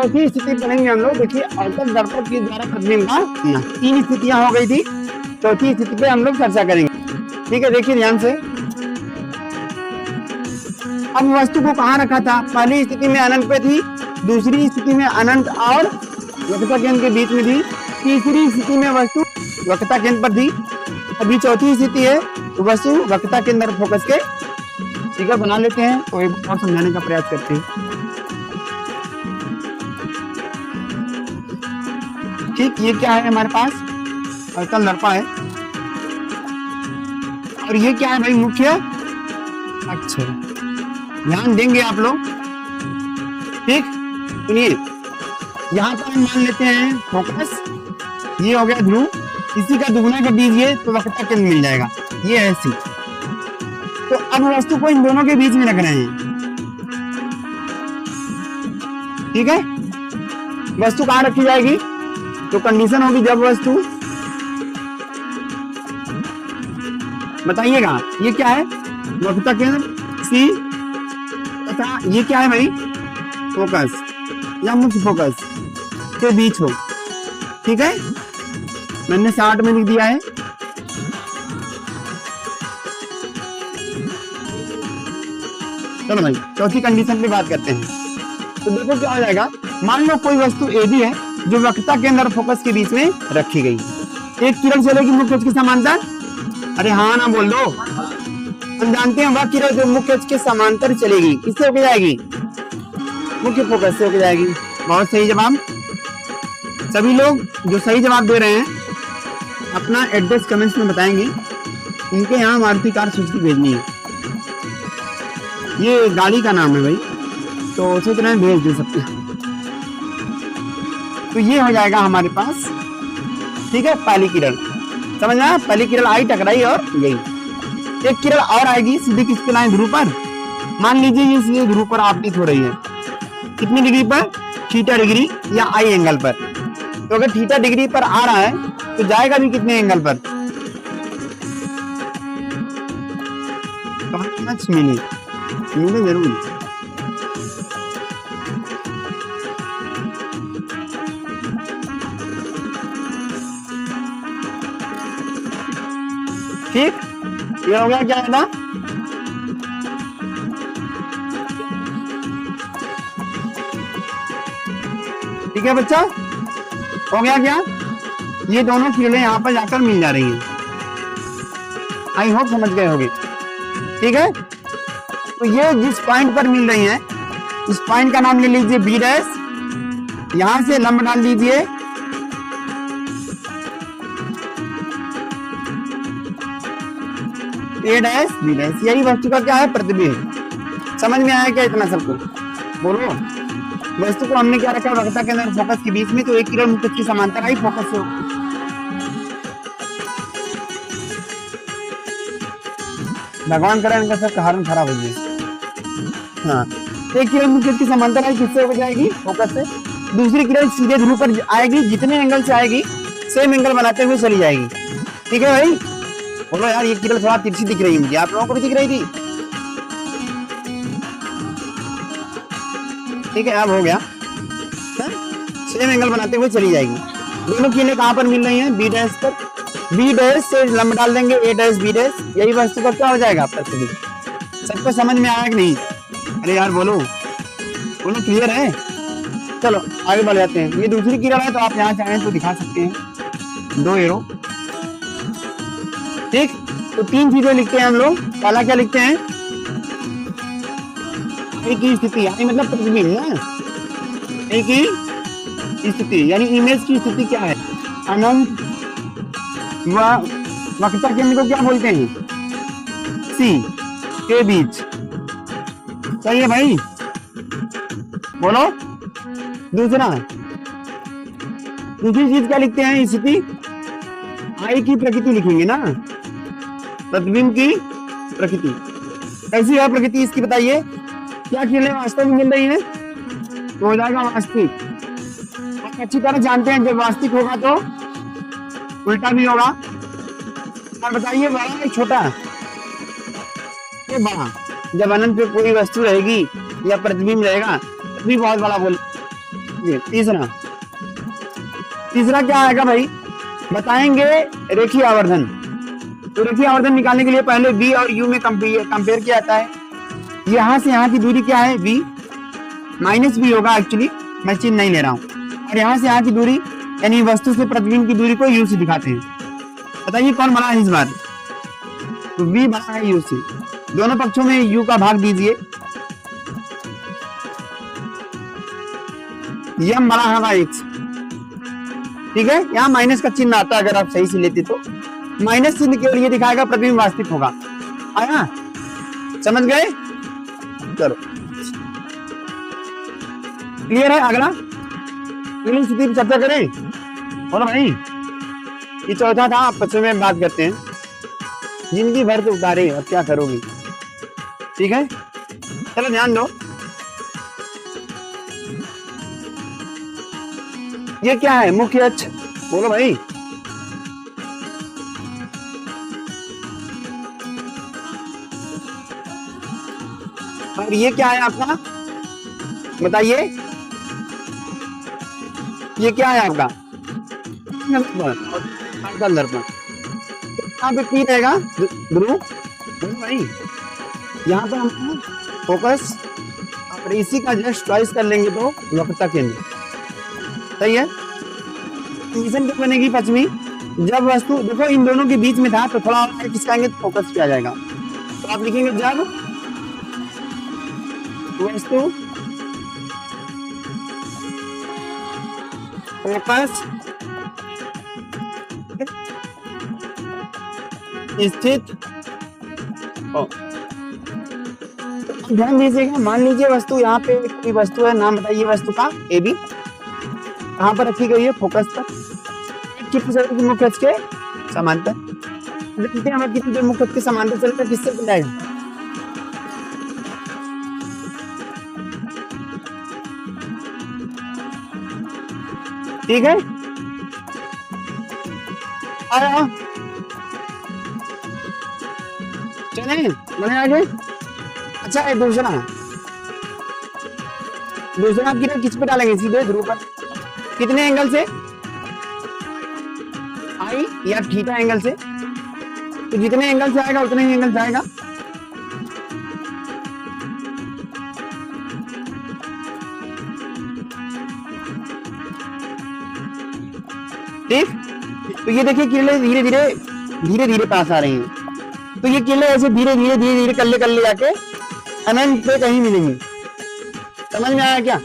चौथी स्थिति पढ़ेंगे हम लोग। देखिए अवतल दर्पण के द्वारा प्रतिबिंब का 3 स्थितियां हो गई थी, चौथी स्थिति पे हम लोग चर्चा करेंगे। ठीक है, देखिए ध्यान से। अब वस्तु को कहाँ रखा था? पहली स्थिति में अनंत पे थी, दूसरी स्थिति में अनंत और वक्रता केंद्र के बीच में थी, तीसरी स्थिति में वस्तु वक्रता केंद्र पर थी। अभी चौथी स्थिति है तो वस्तु वक्रता केंद्र फोकस के फिगर बना लेते हैं तो एक और समझाने का प्रयास करते हैं। ठीक, ये क्या है हमारे पास? अवतल दर्पण है और ये क्या है भाई? मुख्य अक्ष। ध्यान देंगे आप लोग। ठीक, सुनिए, यहाँ पर हम मान लेते हैं फोकस, ये हो गया ध्रुव, इसी का दुगुना कर दीजिए तो वक्रता केंद्र मिल जाएगा, ये है सी। तो अब वस्तु को इन दोनों के बीच में रख रहे हैं। ठीक है, वस्तु कहाँ रखी जाएगी? तो कंडीशन होगी जब वस्तु, बताइएगा ये क्या है? वक्रता केंद्र सी तथा ये क्या है भाई? फोकस या मुख्य फोकस के बीच हो। ठीक है, मैंने 60 में लिख दिया है। चलो भाई चौथी कंडीशन पे बात करते हैं। तो देखो क्या हो जाएगा। मान लो कोई वस्तु ए बी है जो वक्रता केंद्र और फोकस के बीच में रखी गई। एक किरण चलेगी मुख्य अक्ष के समांतर। अरे हाँ ना बोल दो। हम जानते हैं वह किरण जो मुख्य अक्ष के समांतर चलेगी किससे होके जाएगी? मुख्य फोकस से होके जाएगी। बहुत सही जवाब। सभी लोग जो सही जवाब दे रहे हैं अपना एड्रेस कमेंट्स में बताएंगे। उनके यहाँ मारुति कार सूची भेजनी है। ये गाड़ी का नाम है भाई, तो सोच रहे हैं भेज दे सकते हैं। तो ये हो जाएगा हमारे पास। ठीक है, पहली किरण समझना, पहली किरण आई टकराई और गई। एक किरण और आएगी सीधी किसके लाइन? ध्रुव पर। मान लीजिए ये सीधे ध्रुव पर आपतित हो रही है। कितनी डिग्री पर? थीटा डिग्री या आई एंगल पर। तो अगर थीटा डिग्री पर आ रहा है तो जाएगा भी कितने एंगल पर? 5 मिनट जरूर। ठीक, ये हो गया क्या है ना? ठीक है बच्चा, हो गया क्या? ये दोनों किरणें यहाँ पर जाकर मिल जा रही हैं। आई होप समझ गए होगे। ठीक है, तो ये जिस पॉइंट पर मिल रही हैं इस पॉइंट का नाम ले लीजिए बी डैश। यहां से लंब डाल लीजिए ए डैश बी डैश। यही वस्तु का क्या है? प्रतिबिंब। समझ में आया क्या इतना सबको? बोलो। वस्तु को हमने क्या रखा? वक्रता के अंदर फोकस के बीच में। तो एक किरण मुख्य अक्ष के समांतर आई फोकस से। भगवान करे इनका सब कारण खराब हो गया। हाँ, एक किरण मुख्य अक्ष के समांतर आई किससे हो जाएगी? फोकस से। दूसरी किरण सीधे ध्रुव पर आएगी, जितने एंगल से आएगी सेम एंगल बनाते हुए चली जाएगी। ठीक है भाई, बोलो यार। ये किरण थोड़ा तिरछी दिख रही है मुझे, आप लोगों को भी दिख रही थी? ठीक है, अब हो गया। सेम एंगल बनाते हुए चली जाएगी। दोनों किरणें कहाँ पर मिल रही हैं? बी डैश पर। बी डैश से लंब डाल देंगे ए डैश बी डैश। यही वस्तु का क्या हो जाएगा? प्रतिबिंब। सबको समझ में आया कि नहीं? अरे यार बोलो बोलो, क्लियर है? चलो आगे बढ़ जाते हैं। ये दूसरी किरण है तो आप यहाँ चाहें तो दिखा सकते हैं 2 एरो। ठीक, तो 3 चीजें लिखते हैं हम लोग। पहला क्या लिखते हैं? एक ही स्थिति, यानी मतलब प्रतिबिंब ना। एक ही स्थिति यानी इमेज की स्थिति क्या है? अनंत व वक्रता केंद्र को क्या बोलते हैं? सी के बीच। सही है भाई, बोलो। दूसरी चीज क्या लिखते हैं? स्थिति आई की प्रकृति लिखेंगे ना, प्रतिबिंब की प्रकृति। कैसी है प्रकृति इसकी बताइए? क्या किरणें वास्तव में मिल रही है? तो हो जाएगा वास्तविक। आप अच्छी तरह जानते हैं जब वास्तविक होगा तो उल्टा भी होगा। और बताइए बड़ा है छोटा? ये बड़ा। जब अनंत पे कोई वस्तु रहेगी या प्रतिबिंब रहेगा तभी बहुत बड़ा तीसरा तीसरा क्या आएगा भाई, बताएंगे रेखीय आवर्धन। तो रेखीय आवर्धन निकालने के लिए पहले v और u में कंपेयर किया जाता है। यहाँ से यहाँ की दूरी क्या है, v माइनस v होगा, एक्चुअली मैं चिन्ह नहीं ले रहा हूँ। और यहाँ से यहाँ की दूरी यानी वस्तु से प्रतिबिंब की दूरी को u से दिखाते हैं। बताइए कौन बड़ा है इस बार, तो v बड़ा है u से। दोनों पक्षों में u का भाग दीजिए, m बड़ा होगा x, ठीक है। यहाँ माइनस का चिन्ह आता है, अगर आप सही से लेते तो माइनस चिन्ह केवल ये दिखाएगा प्रतिबिंब वास्तविक होगा। आया, समझ गए, चलो क्लियर है। अगला अगली स्थिति पर चर्चा करें, बोलो भाई। ये चौथा था, आपस में बात करते हैं। जिंदगी भर से उतारे, अब क्या करोगी, ठीक है। चलो ध्यान दो, ये क्या है, मुख्य अक्ष, बोलो भाई। और ये क्या है आपका, बताइए, ये क्या है आपका दर्पण। यहाँ पे P रहेगा ध्रुव भाई, यहाँ पर हम फोकस, और इसी का जस्ट चॉइस कर लेंगे तो वक्रता केंद्र, सही है। कंडीशन क्या बनेगी पश्चिमी, जब वस्तु, देखो इन दोनों के बीच में था तो थोड़ा खिसकाएंगे तो फोकस किया जाएगा। तो आप लिखेंगे जब वस्तु फोकस स्थित हो। ध्यान दीजिएगा, मान लीजिए वस्तु यहाँ पे कोई वस्तु है, नाम बताइए वस्तु का, ए बी, कहाँ पर रखी गई है, फोकस पर, कितने मुख्य अक्ष के समांतर। देखते हैं हमें कितने मुख्य अक्ष के समांतर चलता है, किससे मिलाएगा। ठीक है, आया, चले बने आगे। अच्छा है, दूसरा आप किरण किस पे डालेंगे, सीधे ध्रुव पर। कितने एंगल से, आई या थीटा एंगल से, तो जितने एंगल से आएगा उतने ही एंगल से आएगा। ठीक, तो ये देखिए किरणें धीरे धीरे पास आ रही हैं। तो ये किरणें ऐसे धीरे धीरे कल्ले जाके अनंत पे कहीं मिलेंगी। समझ में आया क्या?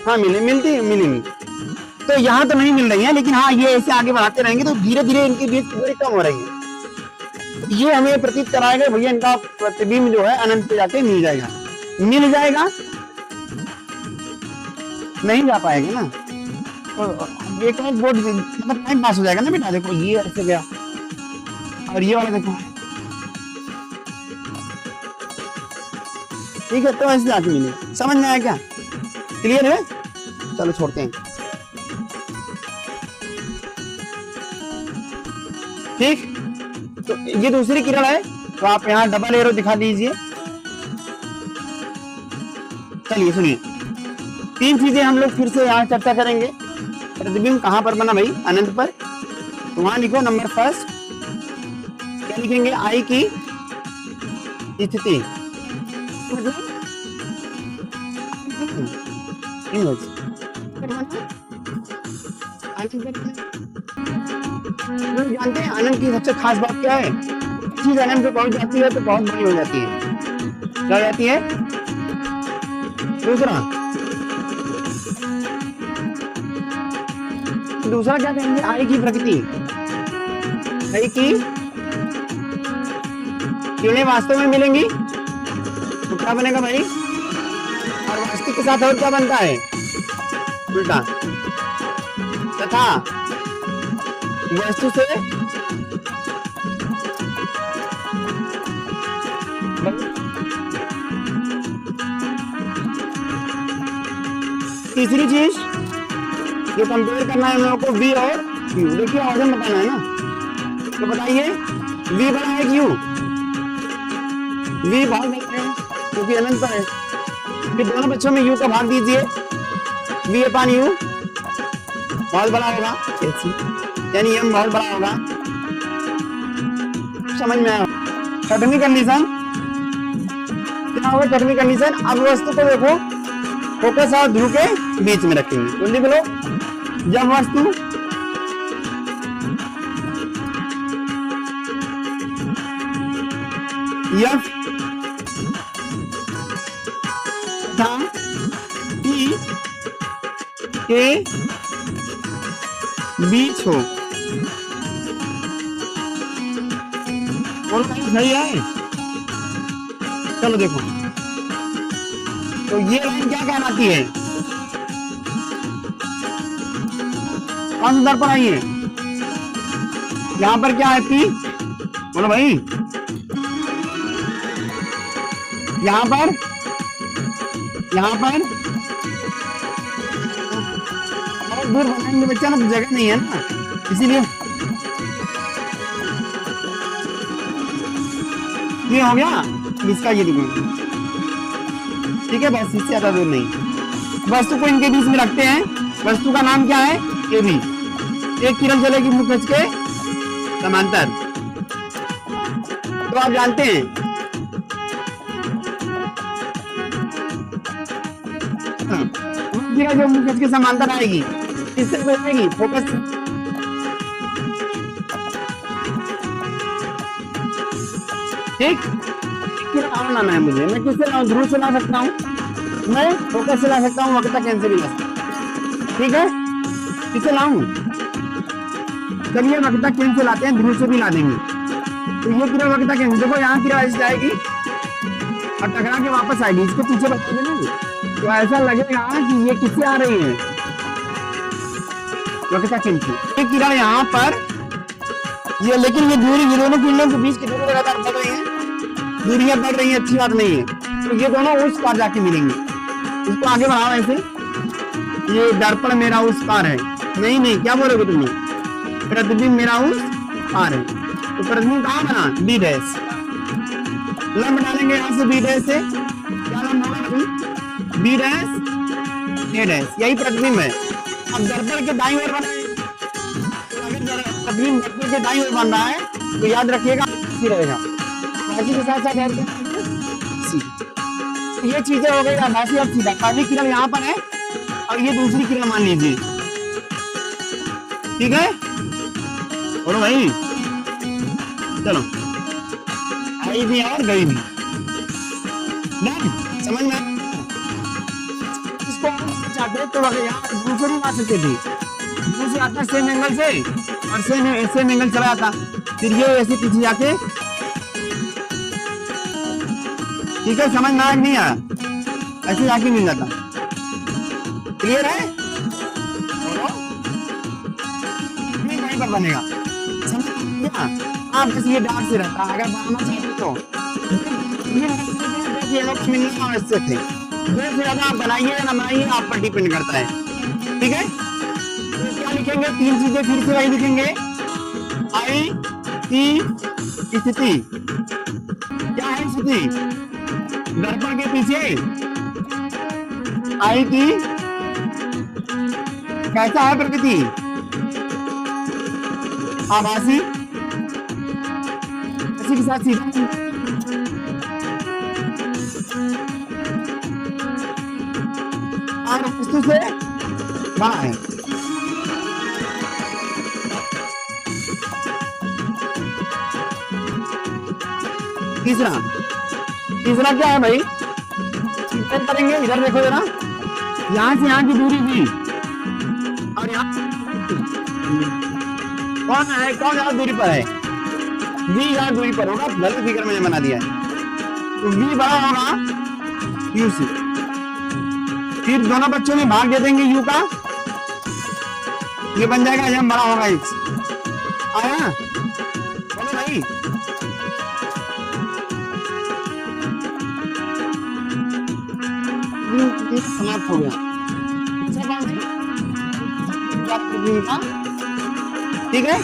हाँ मिलेंगी। तो यहाँ तो नहीं मिल रही है, लेकिन हाँ ये ऐसे आगे बढ़ाते रहेंगे तो धीरे धीरे इनकी बीच दूरी कम हो रही है। ये हमें प्रतीत कराएगा भैया इनका प्रतिबिंब जो है अनंत पे जाके मिल जाएगा। नहीं जा पाएगा ना, तो एक बोर्ड मतलब टाइम पास हो जाएगा ना बेटा। देखो ये ऐसे गया और ये वाला देखो, ठीक है, तो ऐसे जाके मिले। समझ में आया क्या? क्लियर है? चलो छोड़ते हैं। ठीक, तो ये दूसरी किरण है, तो आप यहाँ डबल एरो दिखा दीजिए। चलिए सुनिए, तीन चीजें हम लोग फिर से यहाँ चर्चा करेंगे। प्रतिबिंब कहाँ पर बना भाई? अनंत पर। तो वहां लिखो नंबर फर्स्ट, क्या लिखेंगे? आई की स्थिति। जानते हैं अनंत की सबसे खास बात क्या है? चीज अनंत पे पहुंच जाती है तो बहुत बड़ी हो जाती है। क्या हो जाती है? दूसरा क्या कहेंगे? आई की प्रकृति। आई की किरणें वास्तव में मिलेंगी तो क्या बनेगा भाई? और वास्तविक के साथ और क्या बनता है? उल्टा। तथा वस्तु से तीसरी चीज जो कंपेयर करना है हम लोगों को, V और Q। देखिए आवर्धन बताना है ना, तो बताइए V बड़ा है Q? V भाग बड़ा है क्योंकि अनंत पर है। फिर दोनों पक्षों में U का भाग दीजिए, बी अपॉन यू बहुत बड़ा होगा, यानी एम बहुत बड़ा होगा। समझ में आया? छठवीं कंडीशन क्या होगा? छठवीं कंडीशन, अब वस्तु को देखो फोकस और ध्रुव के बीच में रखेंगे। तो लिख लो, जब वस्तु एफ तथा पी के बीच हो, सही है? चलो देखो, तो ये लाइन क्या कहलाती है? कौन सा दर्पण है ये? यहां पर क्या है? पी, बोलो भाई। यहां पर बहुत दूर बनाएंगे बच्चा ना, जगह नहीं है ना, इसीलिए ये हो गया इसका, ये देखो, ठीक है? बस इससे ज्यादा दूर नहीं। वस्तु को इनके बीच में रखते हैं। वस्तु का नाम क्या है? A B. एक किरण चलेगी मुख्य के समांतर। तो आप जानते हैं जो मुख्य के समांतर आएगी किससे आएगी? फोकस। ठीक, किरण लाना है मुझे। मैं किससे लाऊं? ध्रुव से ला सकता हूँ, मैं फोकस से ला सकता हूँ, वक्रता केंद्र से भी ला सकता हूँ। ठीक है, किससे लाऊं? चलिए वक्रता केंद्र से लाते हैं, ध्रुव से भी ला देंगे। तो ये किरण वक्रता केंद्र, देखो यहाँ किरण ऐसे जाएगी और टकरा के वापस आएगी। इसको पीछे बता देंगे तो ऐसा लगेगा कि ये किससे आ रही है? वक्रता केंद्र से। ये किरण यहाँ पर ये, लेकिन ये दूरी, ये दोनों किरणों के बीच की दूरी लगातार बढ़ रही है, दूरियां बढ़ रही है, अच्छी बात नहीं है। तो ये दोनों उस पार जाके मिलेंगे। इसको आगे बढ़ाओ ऐसे, ये दर्पण मेरा उस पार है। नहीं, क्या बोलोगे तुमने? प्रतिबिंब मेरा उस पार है। तो प्रतिबिंब कहाँ बना? B dash. लंब डालेंगे यहाँ से, बी डैश से क्या लंब होगा? बी डैश ए डैश, यही प्रतिबिंब है। अब दर्पण के दाईं ओर बना है, प्रतिबिंब दर्पण के दाईं ओर बन रहा है, तो याद रखिएगा सी रहेगा। राशि के साथ साथ सी, ये चीजें हो गई आभासी। अब सीधा पहली किरण यहाँ पर है और ये दूसरी किरण मान लीजिए, ठीक है? बोलो भाई, चलो आई भी और गई भी, समझ में? इसको चाहते तो यहाँ दूसरे भी ला सकते थे, दूसरे आता सेम एंगल से और सेम एंगल चला जाता, फिर ये ऐसे पीछे जाके, ठीक है? समझ में आया नहीं आया? ऐसे जाके मिल जाता। क्लियर है? कहीं पर बनेगा, समझ गया? आप बस ये डार्क से रहता, अगर बनाना चाहते तो मिलना आवश्यक है। दो से ज्यादा आप बनाइए या ना बनाइए, आप पर डिपेंड करता है। ठीक है, तो क्या लिखेंगे? तीन चीजें फिर से वही लिखेंगे। आई की स्थिति क्या है? स्थिति दर्पण के पीछे आई की कैसा है प्रकृति? आभासी, इसी के साथ सीधा और वस्तु से बड़ा है। तीसरा क्या है भाई? इधर करेंगे, इधर देखो जरा, यहां से यहां की दूरी भी और यहाँ कौन है? कौन ज्यादा दूरी पर है? v ज्यादा दूरी पर होगा, गलत फिगर मैंने बना दिया है। तो v बड़ा होगा u से, फिर दोनों बच्चों में भाग दे देंगे u का, ये बन जाएगा m बड़ा होगा x। आया? बोलो भाई, समाप्त हो गया। ठीक है?